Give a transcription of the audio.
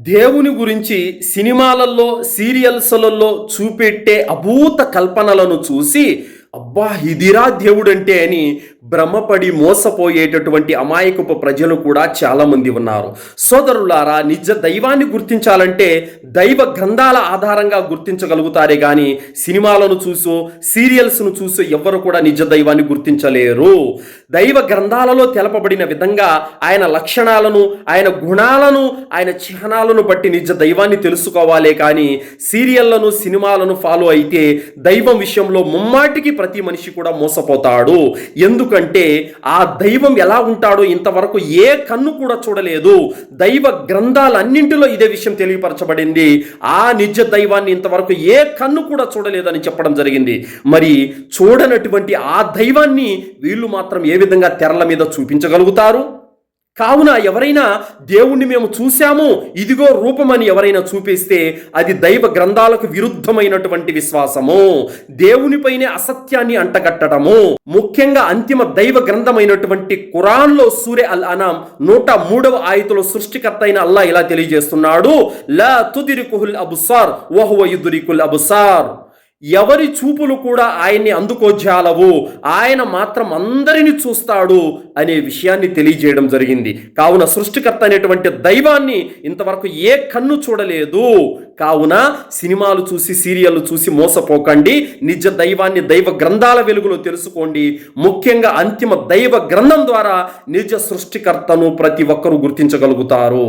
దేవుని గురించి సినిమాలలో, సీరియల్స్‌లలో చూపెట్టే అభూత కల్పనలను చూసి, అబ్బా! ఇదిరా దేవుడంటే అని భ్రమపడి మోసపోయేటటువంటి అమాయకపు ప్రజలు కూడా చాలామంది ఉన్నారు. సోదరులారా, నిజ దైవాన్ని గుర్తించాలంటే దైవ గ్రంథాల ఆధారంగా గుర్తించగలుగుతారే గాని సినిమాలను చూసో, సీరియల్స్‌ను చూసో ఎవ్వరు కూడా నిజ దైవాన్ని గుర్తించలేరు. దైవ గ్రంథాలలో తెలపబడిన విధంగా ఆయన లక్షణాలను, ఆయన గుణాలను, ఆయన చిహ్నాలను బట్టి నిజ దైవాన్ని తెలుసుకోవాలే కానీ సీరియళ్లను, సినిమాలను ఫాలో అయితే దైవం విషయంలో ముమ్మాటికి ప్రతి మనిషి కూడా మోసపోతాడు. ఎందుకంటే ఆ దైవం ఎలా ఉంటాడో ఇంతవరకు ఏ కన్ను కూడా చూడలేదు. దైవ గ్రంథాలన్నింటిలో ఇదే విషయం తెలియపరచబడింది. ఆ నిజ దైవాన్ని ఇంతవరకు ఏ కన్ను కూడా చూడలేదని చెప్పడం జరిగింది. మరి చూడనటువంటి ఆ దైవాన్ని వీళ్ళు మాత్రం ఏ విధంగా తెరల మీద చూపించగలుగుతారు? కావున ఎవరైనా దేవుణ్ణి మేము చూశాము, ఇదిగో రూపమని ఎవరైనా చూపిస్తే అది దైవ గ్రంథాలకు విరుద్ధమైనటువంటి విశ్వాసము, దేవునిపైనే అసత్యాన్ని అంటగట్టడము. ముఖ్యంగా అంతిమ దైవ గ్రంథమైనటువంటి ఖురాన్లో సూరే అల్ అనామ్ 103వ ఆయతులో సృష్టికర్త అయిన అల్లా ఇలా తెలియజేస్తున్నాడు, లా తుదిరికుల్ అబ్సార్ వహువ యుద్రికుల్ అబ్సార్. ఎవరి చూపులు కూడా ఆయన్ని అందుకోజాలవు, ఆయన మాత్రం అందరిని చూస్తాడు అనే విషయాన్ని తెలియజేయడం జరిగింది. కావున సృష్టికర్త అనేటువంటి దైవాన్ని ఇంతవరకు ఏ కన్ను చూడలేదు. కావున సినిమాలు చూసి, సీరియళ్ళు చూసి మోసపోకండి. నిజ దైవాన్ని దైవ గ్రంథాల వెలుగులో తెలుసుకోండి. ముఖ్యంగా అంతిమ దైవ గ్రంథం ద్వారా నిజ సృష్టికర్తను ప్రతి ఒక్కరూ గుర్తించగలుగుతారు.